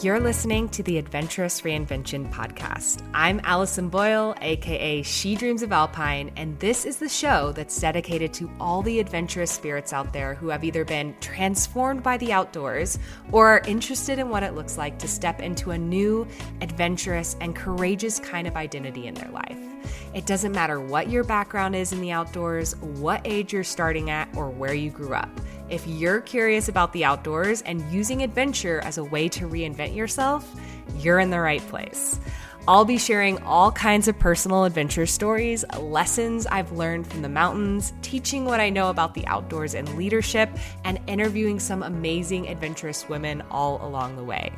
You're listening to the Adventurous Reinvention podcast. I'm Allison Boyle, aka She Dreams of Alpine, and this is the show that's dedicated to all the adventurous spirits out there who have either been transformed by the outdoors or are interested in what it looks like to step into a new, adventurous, and courageous kind of identity in their life. It doesn't matter what your background is in the outdoors, what age you're starting at, or where you grew up. If you're curious about the outdoors and using adventure as a way to reinvent yourself, you're in the right place. I'll be sharing all kinds of personal adventure stories, lessons I've learned from the mountains, teaching what I know about the outdoors and leadership, and interviewing some amazing adventurous women all along the way.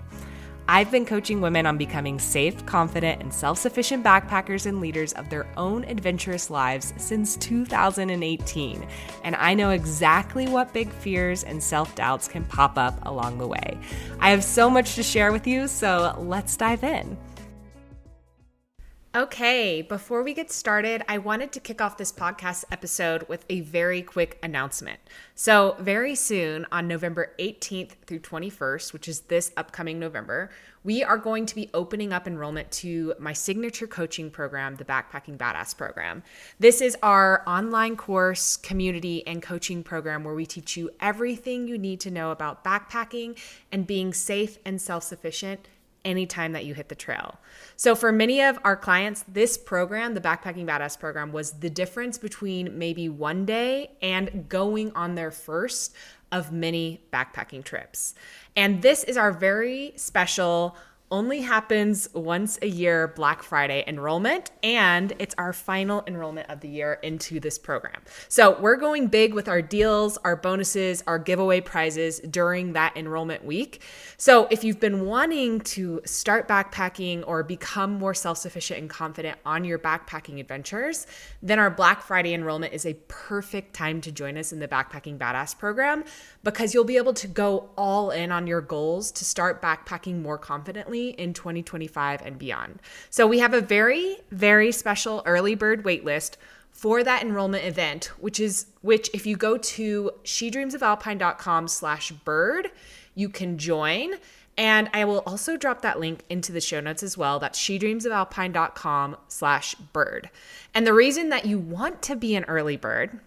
I've been coaching women on becoming safe, confident, and self-sufficient backpackers and leaders of their own adventurous lives since 2018, and I know exactly what big fears and self-doubts can pop up along the way. I have so much to share with you, so let's dive in. Okay, before we get started, I wanted to kick off this podcast episode with a very quick announcement. So very soon, on November 18th through 21st, which is this upcoming November, we are going to be opening up enrollment to my signature coaching program, the Backpacking Badass program. This is our online course, community, and coaching program where we teach you everything you need to know about backpacking and being safe and self-sufficient anytime that you hit the trail. So for many of our clients, this program, the Backpacking Badass program, was the difference between maybe one day and going on their first of many backpacking trips. And this is our very special, only happens once a year Black Friday enrollment, and it's our final enrollment of the year into this program. So we're going big with our deals, our bonuses, our giveaway prizes during that enrollment week. So if you've been wanting to start backpacking or become more self-sufficient and confident on your backpacking adventures, then our Black Friday enrollment is a perfect time to join us in the Backpacking Badass program, because you'll be able to go all in on your goals to start backpacking more confidently in 2025 and beyond. So we have a very, very special early bird waitlist for that enrollment event, which if you go to shedreamsofalpine.com/bird, you can join. And I will also drop that link into the show notes as well. That's shedreamsofalpine.com/bird. And the reason that you want to be an early bird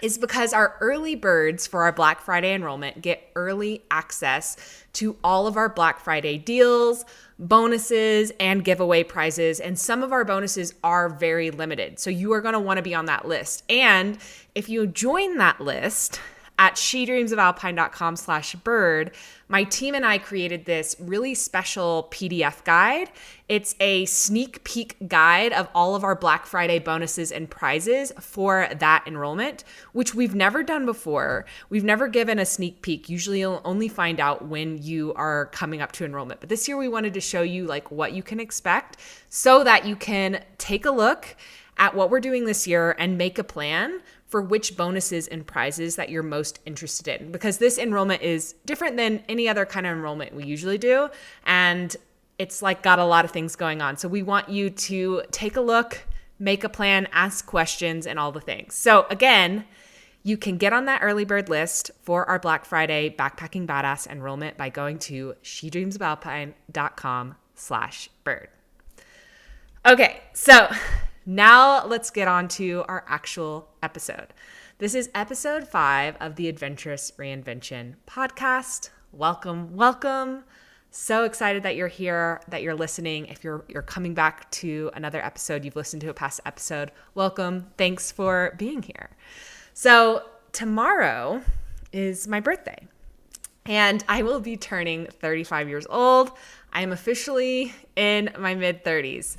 is because our early birds for our Black Friday enrollment get early access to all of our Black Friday deals, bonuses, and giveaway prizes. And some of our bonuses are very limited. So you are going to want to be on that list. And if you join that list at shedreamsofalpine.com/bird, my team and I created this really special PDF guide. It's a sneak peek guide of all of our Black Friday bonuses and prizes for that enrollment, which we've never done before. We've never given a sneak peek. Usually you'll only find out when you are coming up to enrollment. But this year we wanted to show you like what you can expect so that you can take a look at what we're doing this year and make a plan for which bonuses and prizes that you're most interested in, because this enrollment is different than any other kind of enrollment we usually do. And it's like got a lot of things going on. So we want you to take a look, make a plan, ask questions, and all the things. So again, you can get on that early bird list for our Black Friday Backpacking Badass enrollment by going to shedreamsofalpine.com/bird. Okay, so now let's get on to our actual episode. This is episode 5 of the Adventurous Reinvention podcast. Welcome, welcome. So excited that you're here, that you're listening. If you're coming back to another episode, you've listened to a past episode, welcome. Thanks for being here. So tomorrow is my birthday, and I will be turning 35 years old. I am officially in my mid-30s.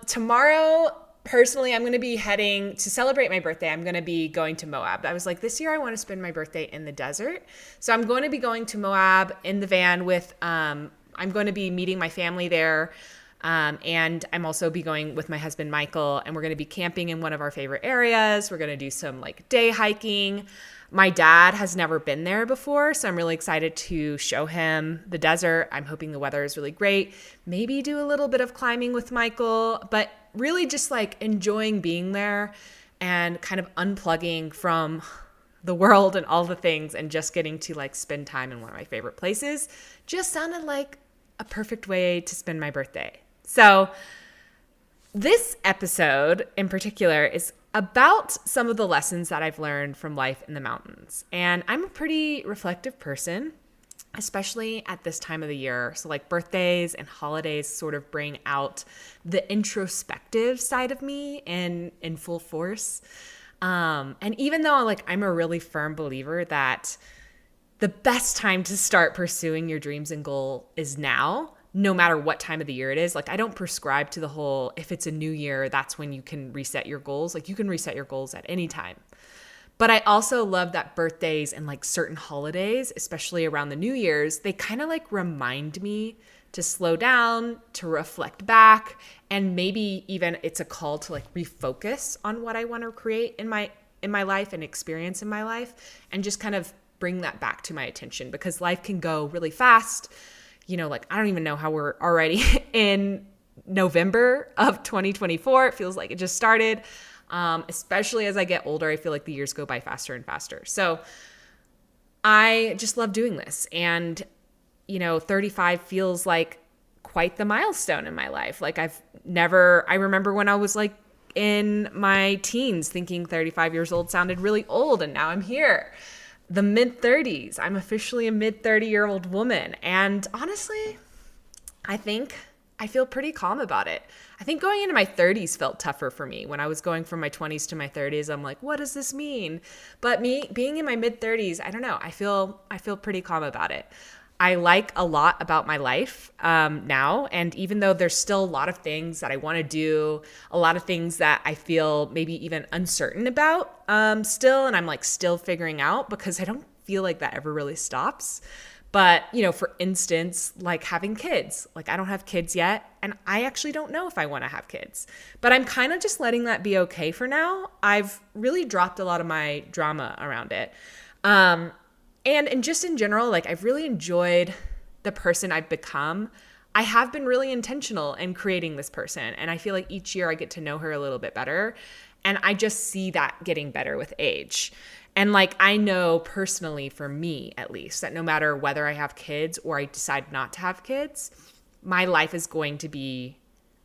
Tomorrow, personally, I'm going to be heading to celebrate my birthday. I'm going to be going to Moab. I was like, this year I want to spend my birthday in the desert. So I'm going to be going to Moab in the van with, I'm going to be meeting my family there. And I'm also be going with my husband, Michael, and we're going to be camping in one of our favorite areas. We're going to do some like day hiking. My dad has never been there before, so I'm really excited to show him the desert. I'm hoping the weather is really great. Maybe do a little bit of climbing with Michael, but really just like enjoying being there and kind of unplugging from the world and all the things and just getting to like spend time in one of my favorite places. Just sounded like a perfect way to spend my birthday. So this episode in particular is about some of the lessons that I've learned from life in the mountains. And I'm a pretty reflective person, especially at this time of the year. So like birthdays and holidays sort of bring out the introspective side of me in full force. And even though like I'm a really firm believer that the best time to start pursuing your dreams and goal is now, no matter what time of the year it is. Like I don't prescribe to the whole, if it's a new year, that's when you can reset your goals. Like you can reset your goals at any time. But I also love that birthdays and like certain holidays, especially around the New Year's, they kind of like remind me to slow down, to reflect back, and maybe even it's a call to like refocus on what I want to create in my life and experience in my life, and just kind of bring that back to my attention, because life can go really fast. You know, like I don't even know how we're already in November of 2024. It feels like it just started. Especially as I get older, I feel like the years go by faster and faster. So I just love doing this. And, 35 feels like quite the milestone in my life. Like I remember when I was like in my teens thinking 35 years old sounded really old. And now I'm here. The mid-30s. I'm officially a mid-30-year-old woman. And honestly, I think I feel pretty calm about it. I think going into my 30s felt tougher for me. When I was going from my 20s to my 30s, I'm like, what does this mean? But me being in my mid-30s, I don't know. I feel pretty calm about it. I like a lot about my life now. And even though there's still a lot of things that I want to do, a lot of things that I feel maybe even uncertain about still, and I'm like still figuring out, because I don't feel like that ever really stops. But, for instance, like having kids, like I don't have kids yet, and I actually don't know if I want to have kids, but I'm kind of just letting that be okay for now. I've really dropped a lot of my drama around it. And just in general, like I've really enjoyed the person I've become. I have been really intentional in creating this person, and I feel like each year I get to know her a little bit better, and I just see that getting better with age. And like, I know personally for me, at least, that no matter whether I have kids or I decide not to have kids, my life is going to be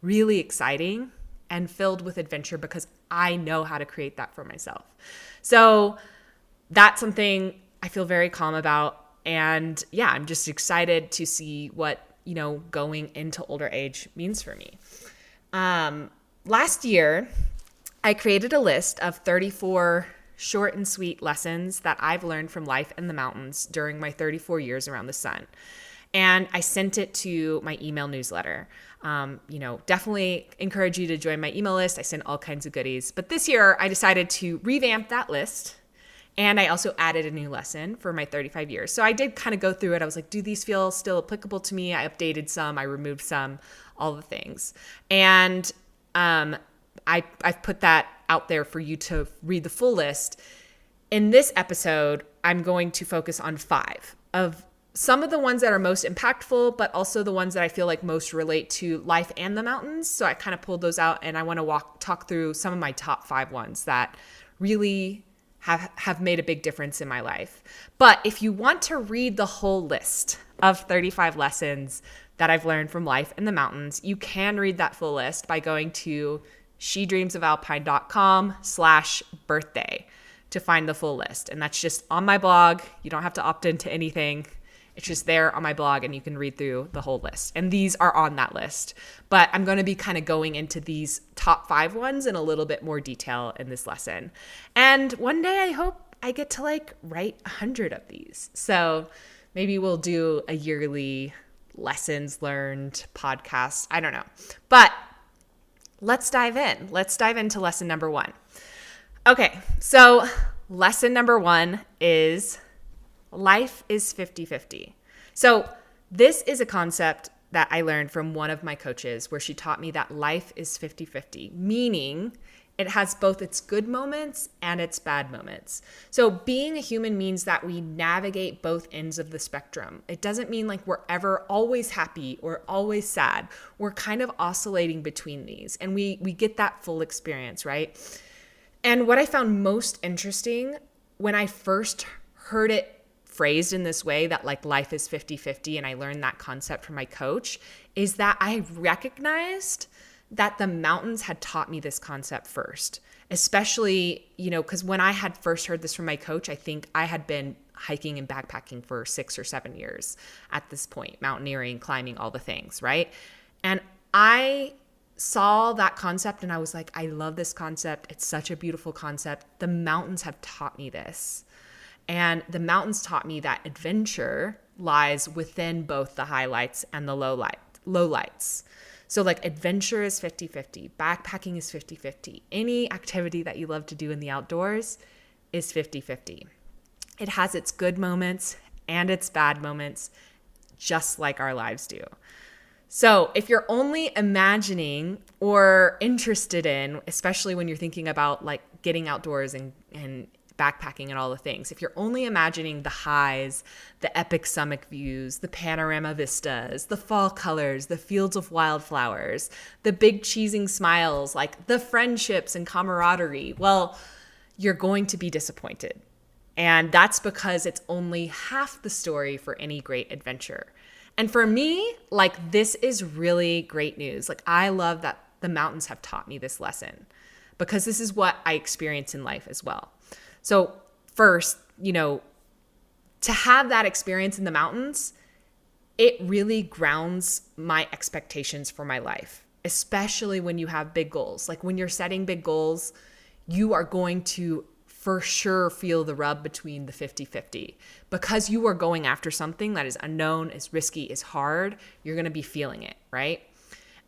really exciting and filled with adventure, because I know how to create that for myself. So that's something I feel very calm about. And yeah, I'm just excited to see what, going into older age means for me. Last year, I created a list of 34 short and sweet lessons that I've learned from life in the mountains during my 34 years around the sun. And I sent it to my email newsletter. Definitely encourage you to join my email list. I send all kinds of goodies. But this year I decided to revamp that list. And I also added a new lesson for my 35 years. So I did kind of go through it. I was like, do these feel still applicable to me? I updated some, I removed some, all the things. And I've put that out there for you to read the full list. In this episode, I'm going to focus on 5 of some of the ones that are most impactful, but also the ones that I feel like most relate to life and the mountains. So I kind of pulled those out, and I want to talk through some of my top 5 ones that really have made a big difference in my life. But if you want to read the whole list of 35 lessons that I've learned from life in the mountains, you can read that full list by going to shedreamsofalpine.com/birthday to find the full list. And that's just on my blog. You don't have to opt into anything. It's just there on my blog, and you can read through the whole list. And these are on that list. But I'm going to be kind of going into these top 5 ones in a little bit more detail in this lesson. And one day I hope I get to like write 100 of these. So maybe we'll do a yearly lessons learned podcast. I don't know. But let's dive in. Let's dive into lesson number 1. Okay, so lesson number 1 is life is 50-50. So this is a concept that I learned from one of my coaches, where she taught me that life is 50-50, meaning it has both its good moments and its bad moments. So being a human means that we navigate both ends of the spectrum. It doesn't mean like we're ever always happy or always sad. We're kind of oscillating between these, and we get that full experience, right? And what I found most interesting when I first heard it phrased in this way that like life is 50-50, and I learned that concept from my coach, is that I recognized that the mountains had taught me this concept first, especially, because when I had first heard this from my coach, I think I had been hiking and backpacking for 6 or 7 years at this point, mountaineering, climbing, all the things, right? And I saw that concept and I was like, I love this concept. It's such a beautiful concept. The mountains have taught me this. And the mountains taught me that adventure lies within both the highlights and the lowlights. So like adventure is 50-50, backpacking is 50-50. Any activity that you love to do in the outdoors is 50-50. It has its good moments and its bad moments, just like our lives do. So if you're only imagining or interested in, especially when you're thinking about like getting outdoors and backpacking and all the things, if you're only imagining the highs, the epic summit views, the panorama vistas, the fall colors, the fields of wildflowers, the big cheesing smiles, like the friendships and camaraderie, well, you're going to be disappointed. And that's because it's only half the story for any great adventure. And for me, like, this is really great news. Like, I love that the mountains have taught me this lesson because this is what I experience in life as well. So first, to have that experience in the mountains, it really grounds my expectations for my life, especially when you have big goals. Like when you're setting big goals, you are going to for sure feel the rub between the 50-50 because you are going after something that is unknown, is risky, is hard. You're going to be feeling it, right?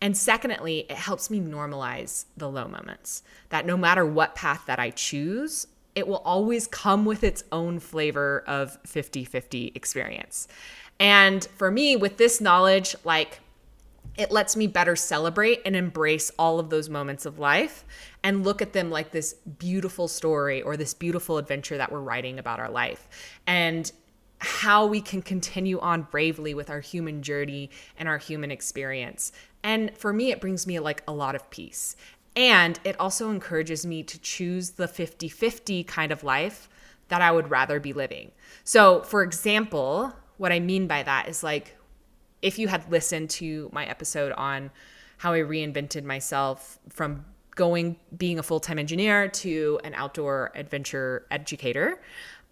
And secondly, it helps me normalize the low moments, that no matter what path that I choose, it will always come with its own flavor of 50-50 experience. And for me, with this knowledge, like, it lets me better celebrate and embrace all of those moments of life and look at them like this beautiful story or this beautiful adventure that we're writing about our life and how we can continue on bravely with our human journey and our human experience. And for me, it brings me like a lot of peace. And it also encourages me to choose the 50-50 kind of life that I would rather be living. So for example, what I mean by that is like, if you had listened to my episode on how I reinvented myself from being a full-time engineer to an outdoor adventure educator,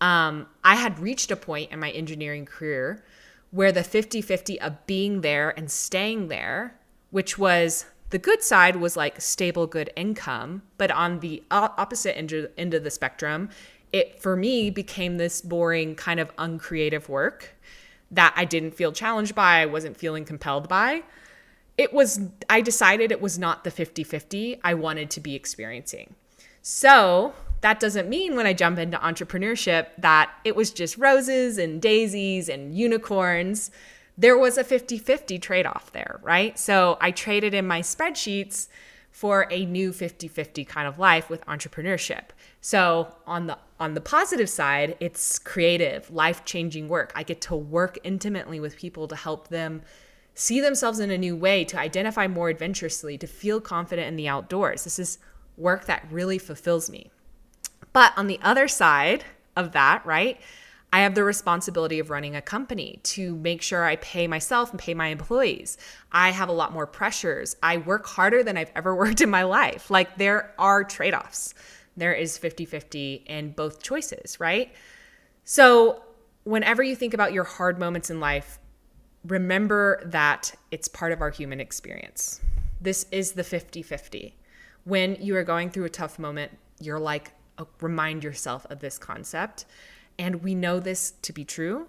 I had reached a point in my engineering career where the 50-50 of being there and staying there, which was the good side was like stable, good income. But on the opposite end of the spectrum, it for me became this boring kind of uncreative work that I didn't feel challenged by, I wasn't feeling compelled by. I decided it was not the 50-50 I wanted to be experiencing. So that doesn't mean when I jump into entrepreneurship that it was just roses and daisies and unicorns. There was a 50-50 trade-off there, right? So I traded in my spreadsheets for a new 50-50 kind of life with entrepreneurship. So on the positive side, it's creative, life-changing work. I get to work intimately with people to help them see themselves in a new way, to identify more adventurously, to feel confident in the outdoors. This is work that really fulfills me. But on the other side of that, right, I have the responsibility of running a company to make sure I pay myself and pay my employees. I have a lot more pressures. I work harder than I've ever worked in my life. Like there are trade-offs. There is 50-50 in both choices, right? So whenever you think about your hard moments in life, remember that it's part of our human experience. This is the 50-50. When you are going through a tough moment, you're like, remind yourself of this concept. And we know this to be true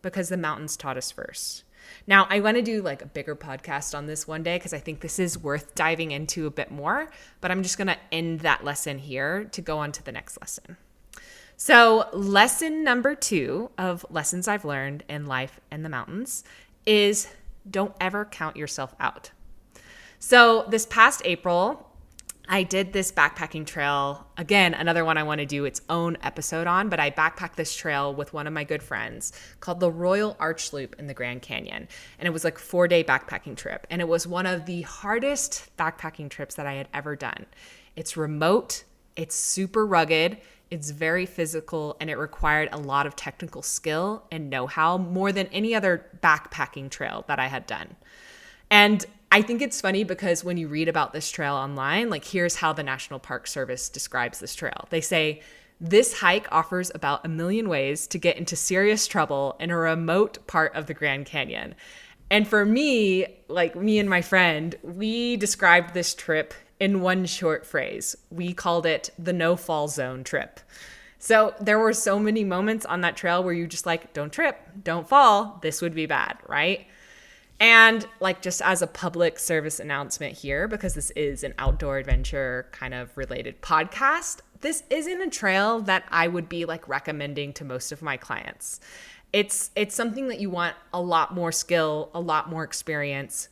because the mountains taught us first. Now, I want to do like a bigger podcast on this one day because I think this is worth diving into a bit more, but I'm just going to end that lesson here to go on to the next lesson. So lesson number 2 of lessons I've learned in life and the mountains is don't ever count yourself out. So this past April, I did this backpacking trail. Again, another one I want to do its own episode on, but I backpacked this trail with one of my good friends called the Royal Arch Loop in the Grand Canyon. And it was like a 4-day backpacking trip. And it was one of the hardest backpacking trips that I had ever done. It's remote. It's super rugged. It's very physical, and it required a lot of technical skill and know-how more than any other backpacking trail that I had done. And I think it's funny because when you read about this trail online, like here's how the National Park Service describes this trail. They say, this hike offers about 1 million ways to get into serious trouble in a remote part of the Grand Canyon. And for me, like me and my friend, we described this trip in one short phrase. We called it the no fall zone trip. So there were so many moments on that trail where you just like, don't trip, don't fall. This would be bad, right? And like just as a public service announcement here, because this is an outdoor adventure kind of related podcast, this isn't a trail that I would be like recommending to most of my clients. It's something that you want a lot more skill, a lot more experience,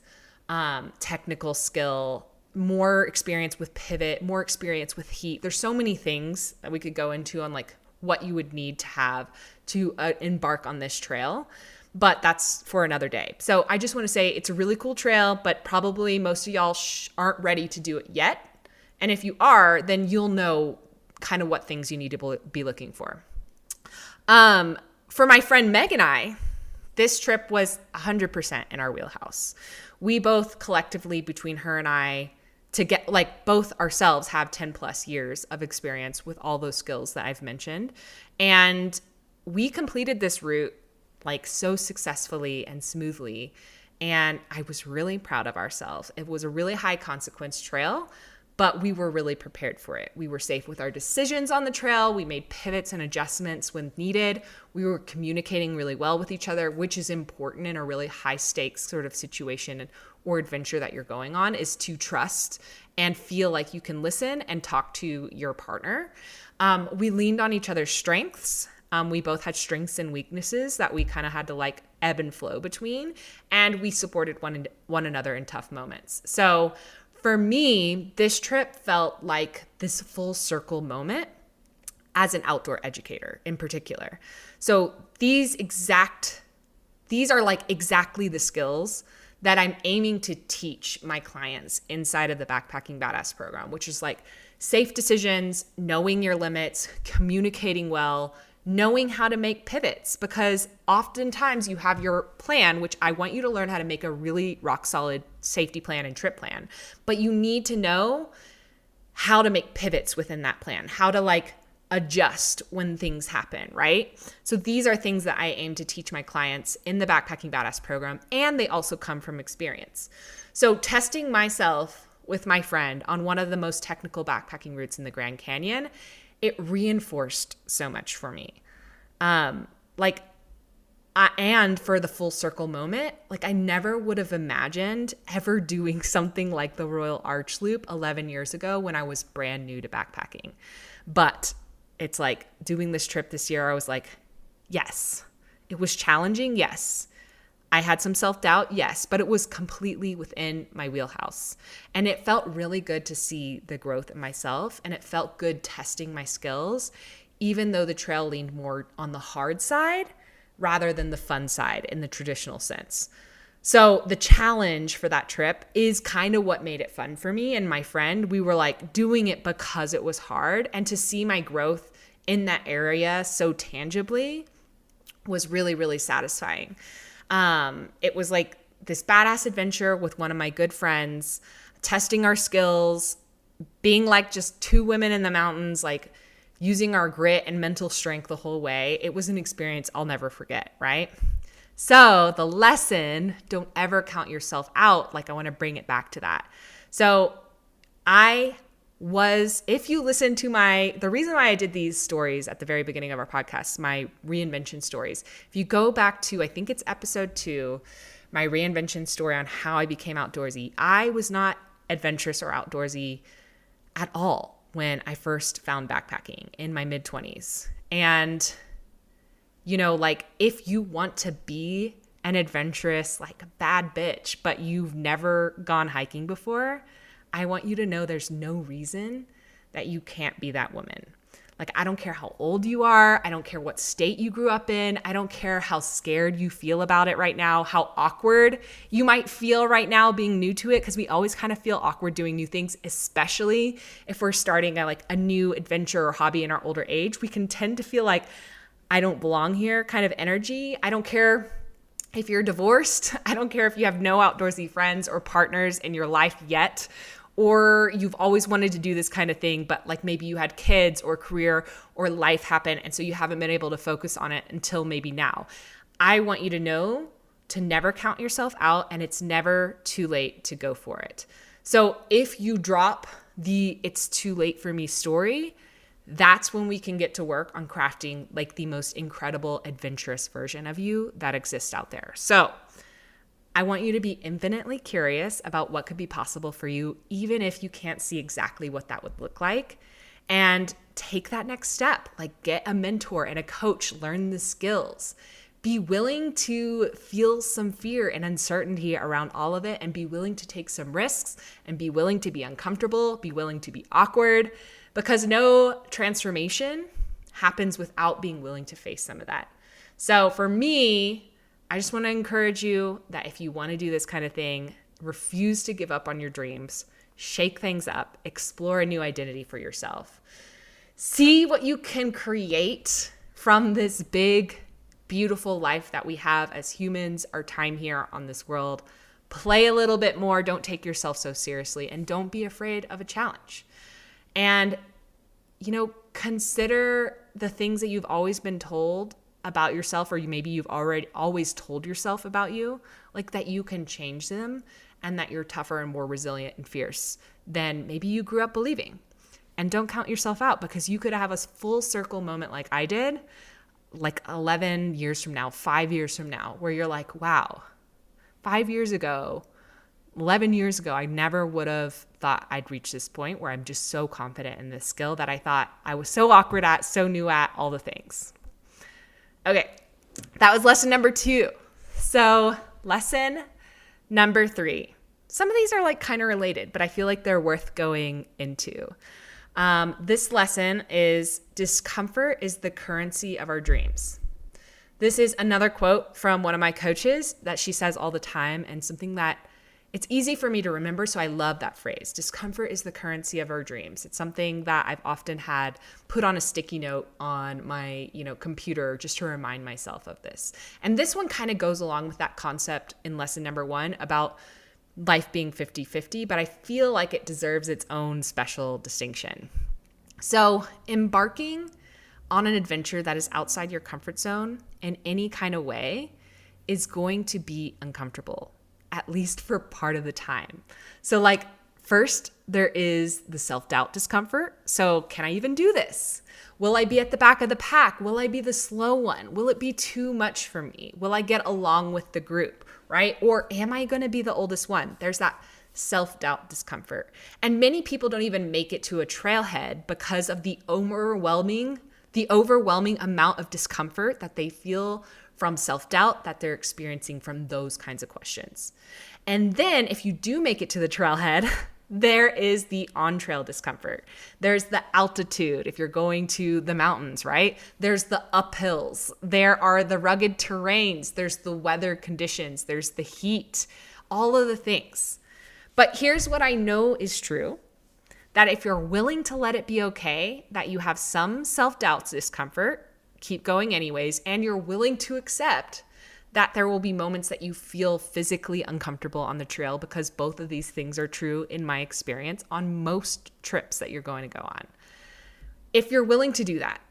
technical skill, more experience with pivot, more experience with heat. There's so many things that we could go into on like what you would need to have to embark on this trail. But that's for another day. So I just want to say it's a really cool trail, but probably most of y'all aren't ready to do it yet. And if you are, then you'll know kind of what things you need to be looking for. For my friend Meg and I, this trip was 100% in our wheelhouse. We both collectively, between her and I, to get like both ourselves have 10 plus years of experience with all those skills that I've mentioned. And we completed this route like so successfully and smoothly. And I was really proud of ourselves. It was a really high consequence trail, but we were really prepared for it. We were safe with our decisions on the trail. We made pivots and adjustments when needed. We were communicating really well with each other, which is important in a really high stakes sort of situation or adventure that you're going on, is to trust and feel like you can listen and talk to your partner. We leaned on each other's strengths. We both had strengths and weaknesses that we kind of had to like ebb and flow between, and we supported one another in tough moments. So for me, this trip felt like this full circle moment as an outdoor educator in particular. So these are like exactly the skills that I'm aiming to teach my clients inside of the Backpacking Badass program, which is like safe decisions, knowing your limits, communicating well, knowing how to make pivots, because oftentimes you have your plan, which I want you to learn how to make a really rock solid safety plan and trip plan, but you need to know how to make pivots within that plan, how to like adjust when things happen, right? So these are things that I aim to teach my clients in the Backpacking Badass program, and they also come from experience. So testing myself with my friend on one of the most technical backpacking routes in the Grand Canyon, it reinforced so much for me. And for the full circle moment, like I never would have imagined ever doing something like the Royal Arch Loop 11 years ago when I was brand new to backpacking. But it's like doing this trip this year, I was like, yes. It was challenging, yes. I had some self-doubt, yes, but it was completely within my wheelhouse. And it felt really good to see the growth in myself, and it felt good testing my skills, even though the trail leaned more on the hard side rather than the fun side in the traditional sense. So the challenge for that trip is kind of what made it fun for me and my friend. We were like doing it because it was hard, and to see my growth in that area so tangibly was really, really satisfying. It was like this badass adventure with one of my good friends, testing our skills, being like just two women in the mountains, like using our grit and mental strength the whole way. It was an experience I'll never forget, right? So the lesson, don't ever count yourself out. Like I want to bring it back to that. So if you listen to the reason why I did these stories at the very beginning of our podcast, my reinvention stories, if you go back to, I think it's episode 2, my reinvention story on how I became outdoorsy, I was not adventurous or outdoorsy at all when I first found backpacking in my mid-20s. And, like if you want to be an adventurous, like a bad bitch, but you've never gone hiking before, I want you to know there's no reason that you can't be that woman. Like, I don't care how old you are. I don't care what state you grew up in. I don't care how scared you feel about it right now, how awkward you might feel right now being new to it, because we always kind of feel awkward doing new things, especially if we're starting a new adventure or hobby in our older age. We can tend to feel like, I don't belong here kind of energy. I don't care if you're divorced. I don't care if you have no outdoorsy friends or partners in your life yet, or you've always wanted to do this kind of thing, but like maybe you had kids or career or life happen, and so you haven't been able to focus on it until maybe now. I want you to know to never count yourself out, and it's never too late to go for it. So if you drop the "it's too late for me" story, that's when we can get to work on crafting like the most incredible, adventurous version of you that exists out there. So I want you to be infinitely curious about what could be possible for you, even if you can't see exactly what that would look like, and take that next step. Like, get a mentor and a coach, learn the skills. Be willing to feel some fear and uncertainty around all of it, and be willing to take some risks, and be willing to be uncomfortable, be willing to be awkward, because no transformation happens without being willing to face some of that. So for me, I just want to encourage you that if you want to do this kind of thing, refuse to give up on your dreams, shake things up, explore a new identity for yourself. See what you can create from this big, beautiful life that we have as humans, our time here on this world. Play a little bit more, don't take yourself so seriously, and don't be afraid of a challenge. And, consider the things that you've always been told about yourself, or maybe you've already always told yourself about you, like that you can change them and that you're tougher and more resilient and fierce than maybe you grew up believing. And don't count yourself out, because you could have a full circle moment like I did, like 11 years from now, 5 years from now, where you're like, wow, 5 years ago, 11 years ago, I never would have thought I'd reach this point where I'm just so confident in this skill that I thought I was so awkward at, so new at, all the things. Okay, that was lesson number 2. So lesson number 3. Some of these are like kind of related, but I feel like they're worth going into. This lesson is discomfort is the currency of our dreams. This is another quote from one of my coaches that she says all the time, and something that it's easy for me to remember, so I love that phrase. Discomfort is the currency of our dreams. It's something that I've often had put on a sticky note on my, computer just to remind myself of this. And this one kind of goes along with that concept in lesson number 1 about life being 50-50, but I feel like it deserves its own special distinction. So, embarking on an adventure that is outside your comfort zone in any kind of way is going to be uncomfortable, at least for part of the time. So first, there is the self-doubt discomfort. So can I even do this? Will I be at the back of the pack? Will I be the slow one? Will it be too much for me? Will I get along with the group, right? Or am I going to be the oldest one? There's that self-doubt discomfort. And many people don't even make it to a trailhead because of the overwhelming amount of discomfort that they feel from self-doubt that they're experiencing from those kinds of questions. And then if you do make it to the trailhead, there is the on-trail discomfort. There's the altitude if you're going to the mountains, right? There's the uphills. There are the rugged terrains. There's the weather conditions. There's the heat, all of the things. But here's what I know is true, that if you're willing to let it be okay, that you have some self-doubt discomfort, keep going anyways, and you're willing to accept that there will be moments that you feel physically uncomfortable on the trail, because both of these things are true in my experience on most trips that you're going to go on. If you're willing to do that,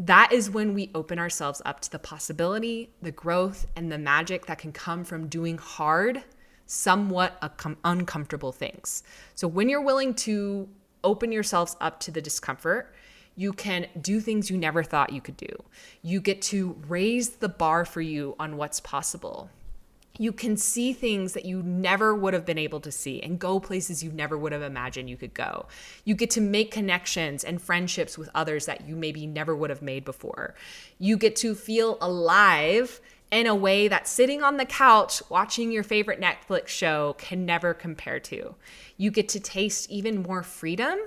that is when we open ourselves up to the possibility, the growth, and the magic that can come from doing hard, somewhat uncomfortable things. So when you're willing to open yourselves up to the discomfort, you can do things you never thought you could do. You get to raise the bar for you on what's possible. You can see things that you never would have been able to see and go places you never would have imagined you could go. You get to make connections and friendships with others that you maybe never would have made before. You get to feel alive in a way that sitting on the couch watching your favorite Netflix show can never compare to. You get to taste even more freedom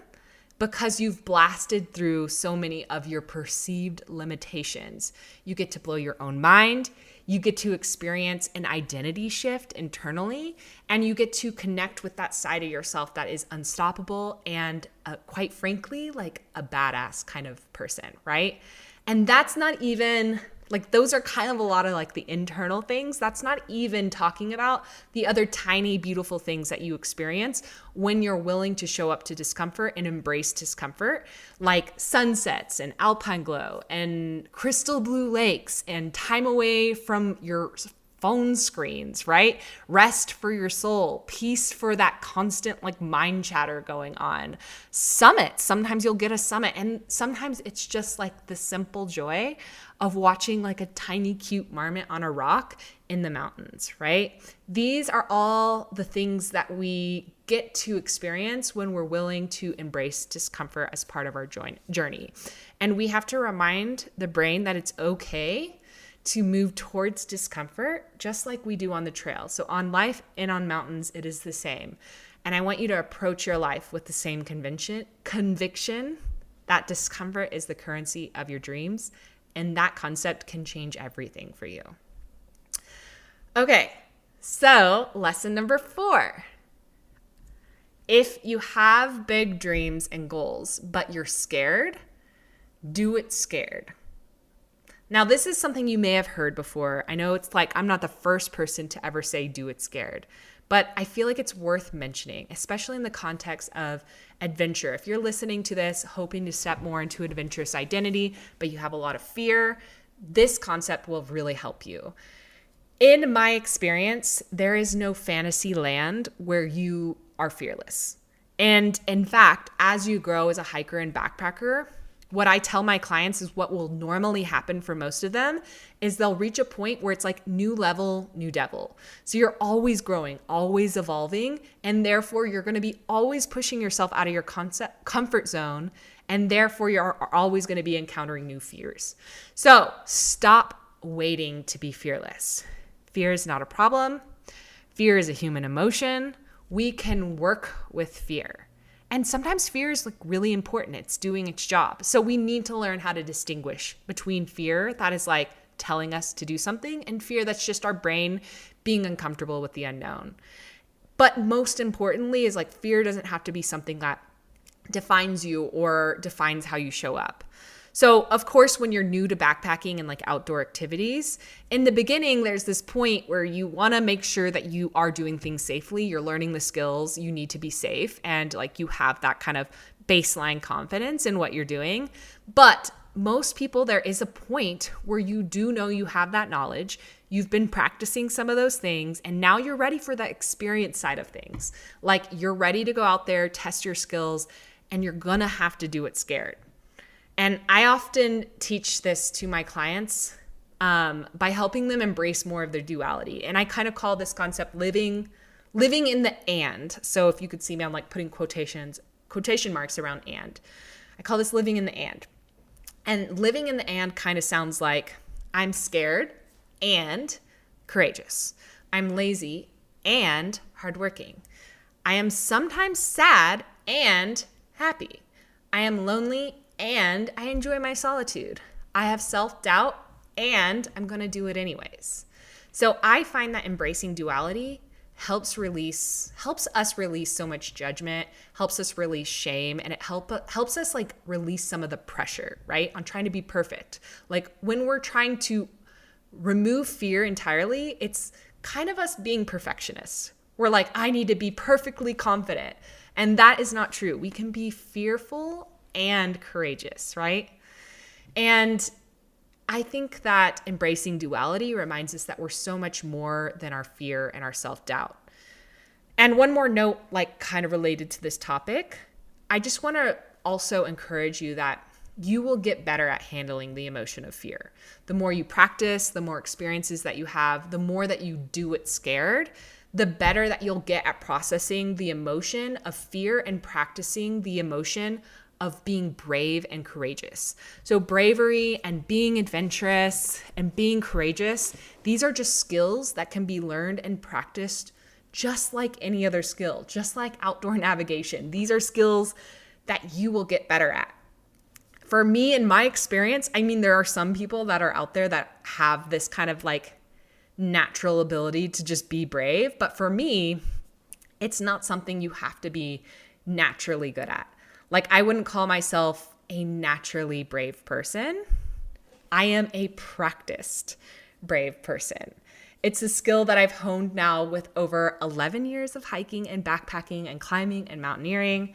because you've blasted through so many of your perceived limitations. You get to blow your own mind. You get to experience an identity shift internally, and you get to connect with that side of yourself that is unstoppable and quite frankly, like a badass kind of person, right? And that's not even like, those are kind of a lot of like the internal things. That's not even talking about the other tiny, beautiful things that you experience when you're willing to show up to discomfort and embrace discomfort, like sunsets and alpine glow and crystal blue lakes and time away from your phone screens, right? Rest for your soul, peace for that constant like mind chatter going on. Summits, sometimes you'll get a summit, and sometimes it's just like the simple joy of watching like a tiny cute marmot on a rock in the mountains, right? These are all the things that we get to experience when we're willing to embrace discomfort as part of our journey. And we have to remind the brain that it's okay to move towards discomfort, just like we do on the trail. So on life and on mountains, it is the same. And I want you to approach your life with the same conviction that discomfort is the currency of your dreams. And that concept can change everything for you. Okay, so lesson number 4. If you have big dreams and goals, but you're scared, do it scared. Now, this is something you may have heard before. I know it's like I'm not the first person to ever say do it scared, but I feel like it's worth mentioning, especially in the context of adventure. If you're listening to this hoping to step more into an adventurous identity, but you have a lot of fear, this concept will really help you. In my experience, there is no fantasy land where you are fearless. And in fact, as you grow as a hiker and backpacker, what I tell my clients is what will normally happen for most of them is they'll reach a point where it's like new level, new devil. So you're always growing, always evolving, and therefore you're going to be always pushing yourself out of your comfort zone, and therefore you're always going to be encountering new fears. So stop waiting to be fearless. Fear is not a problem. Fear is a human emotion. We can work with fear. And sometimes fear is like really important. It's doing its job. So we need to learn how to distinguish between fear that is like telling us to do something and fear that's just our brain being uncomfortable with the unknown. But most importantly is like fear doesn't have to be something that defines you or defines how you show up. So of course, when you're new to backpacking and like outdoor activities, in the beginning, there's this point where you want to make sure that you are doing things safely. You're learning the skills you need to be safe. And like you have that kind of baseline confidence in what you're doing. But most people, there is a point where you do know you have that knowledge. You've been practicing some of those things, and now you're ready for the experience side of things. Like you're ready to go out there, test your skills, and you're going to have to do it scared. And I often teach this to my clients by helping them embrace more of their duality. And I kind of call this concept living in the and. So if you could see me, I'm like putting quotation marks around and. I call this living in the and. And living in the and kind of sounds like I'm scared and courageous. I'm lazy and hardworking. I am sometimes sad and happy. I am lonely and I enjoy my solitude. I have self-doubt and I'm going to do it anyways. So I find that embracing duality helps us release so much judgment, helps us release shame, and it helps us like release some of the pressure, right? On trying to be perfect. Like when we're trying to remove fear entirely, it's kind of us being perfectionists. We're like, I need to be perfectly confident. And that is not true. We can be fearful and courageous, right? And I think that embracing duality reminds us that we're so much more than our fear and our self-doubt. And one more note, like kind of related to this topic, I just want to also encourage you that you will get better at handling the emotion of fear. The more you practice, the more experiences that you have, the more that you do it scared, the better that you'll get at processing the emotion of fear and practicing the emotion of being brave and courageous. So bravery and being adventurous and being courageous, these are just skills that can be learned and practiced just like any other skill, just like outdoor navigation. These are skills that you will get better at. For me, in my experience, I mean, there are some people that are out there that have this kind of like natural ability to just be brave. But for me, it's not something you have to be naturally good at. Like, I wouldn't call myself a naturally brave person. I am a practiced brave person. It's a skill that I've honed now with over 11 years of hiking and backpacking and climbing and mountaineering.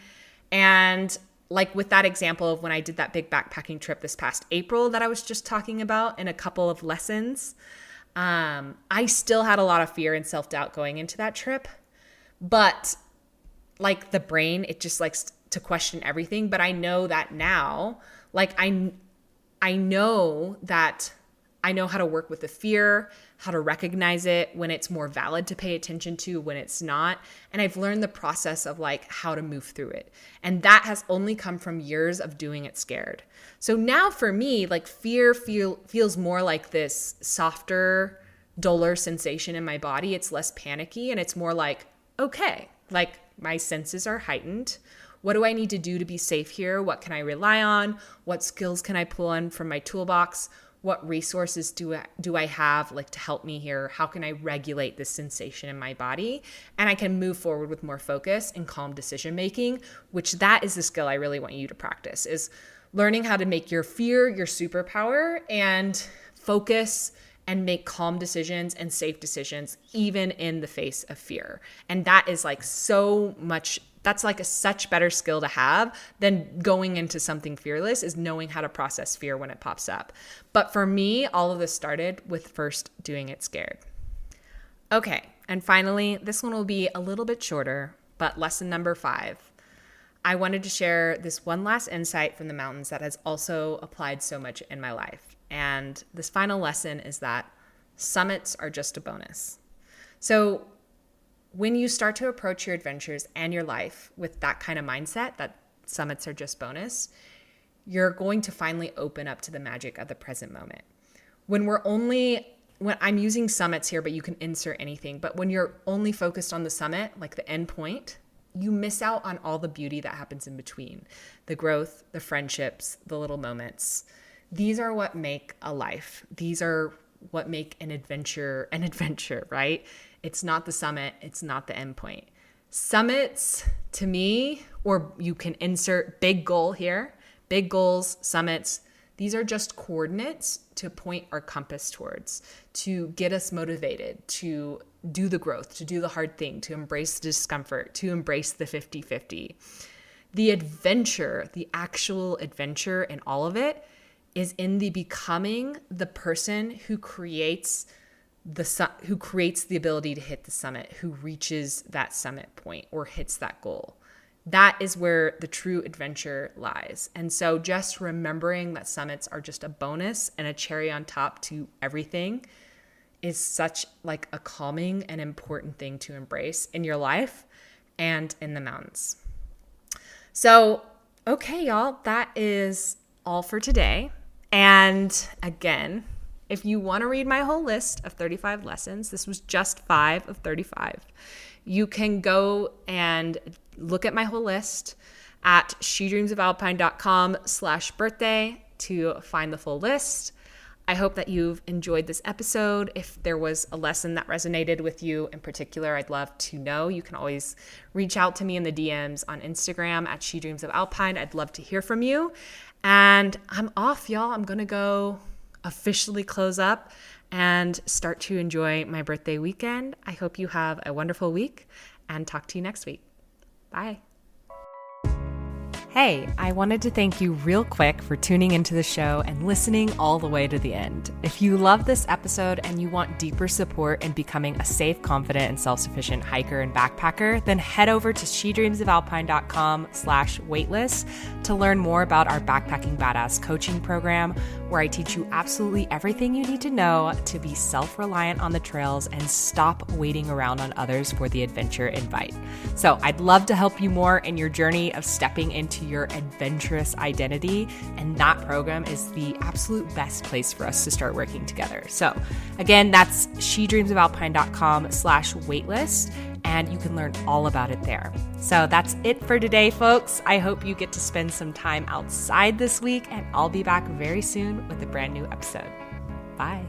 And like with that example of when I did that big backpacking trip this past April that I was just talking about in a couple of lessons, I still had a lot of fear and self-doubt going into that trip. But like the brain, it just likes to question everything. But I know that now, like I know that I know how to work with the fear, how to recognize it when it's more valid to pay attention to, when it's not. And I've learned the process of like how to move through it. And that has only come from years of doing it scared. So now for me, like fear feels more like this softer, duller sensation in my body. It's less panicky and it's more like, okay, like my senses are heightened. What do I need to do to be safe here? What can I rely on? What skills can I pull on from my toolbox? What resources do I have like to help me here? How can I regulate this sensation in my body? And I can move forward with more focus and calm decision making, which that is the skill I really want you to practice, is learning how to make your fear your superpower and focus and make calm decisions and safe decisions, even in the face of fear. And that is like so much, that's like a such better skill to have than going into something fearless, is knowing how to process fear when it pops up. But for me, all of this started with first doing it scared. Okay, and finally, this one will be a little bit shorter, but lesson number 5. I wanted to share this one last insight from the mountains that has also applied so much in my life. And this final lesson is that summits are just a bonus. So when you start to approach your adventures and your life with that kind of mindset, that summits are just bonus, you're going to finally open up to the magic of the present moment. When I'm using summits here, but you can insert anything, but when you're only focused on the summit, like the end point, you miss out on all the beauty that happens in between. The growth, the friendships, the little moments. These are what make a life. These are what make an adventure, right? It's not the summit. It's not the end point. Summits, to me, or you can insert big goal here, big goals, summits. These are just coordinates to point our compass towards, to get us motivated, to do the growth, to do the hard thing, to embrace the discomfort, to embrace the 50-50. The adventure, the actual adventure in all of it, is in the becoming the person who creates the ability to hit the summit, who reaches that summit point or hits that goal. That is where the true adventure lies. And so just remembering that summits are just a bonus and a cherry on top to everything is such like a calming and important thing to embrace in your life and in the mountains. So, okay, y'all, that is all for today. And again, if you want to read my whole list of 35 lessons, this was just 5 of 35. You can go and look at my whole list at shedreamsofalpine.com/birthday to find the full list. I hope that you've enjoyed this episode. If there was a lesson that resonated with you in particular, I'd love to know. You can always reach out to me in the DMs on Instagram at shedreamsofalpine. I'd love to hear from you. And I'm off, y'all. I'm going to go officially close up and start to enjoy my birthday weekend. I hope you have a wonderful week and talk to you next week. Bye. Hey, I wanted to thank you real quick for tuning into the show and listening all the way to the end. If you love this episode and you want deeper support in becoming a safe, confident, and self-sufficient hiker and backpacker, then head over to shedreamsofalpine.com/waitlist to learn more about our Backpacking Badass coaching program, where I teach you absolutely everything you need to know to be self-reliant on the trails and stop waiting around on others for the adventure invite. So I'd love to help you more in your journey of stepping into to your adventurous identity. And that program is the absolute best place for us to start working together. So again, that's shedreamsofalpine.com/waitlist. And you can learn all about it there. So that's it for today, folks. I hope you get to spend some time outside this week, and I'll be back very soon with a brand new episode. Bye.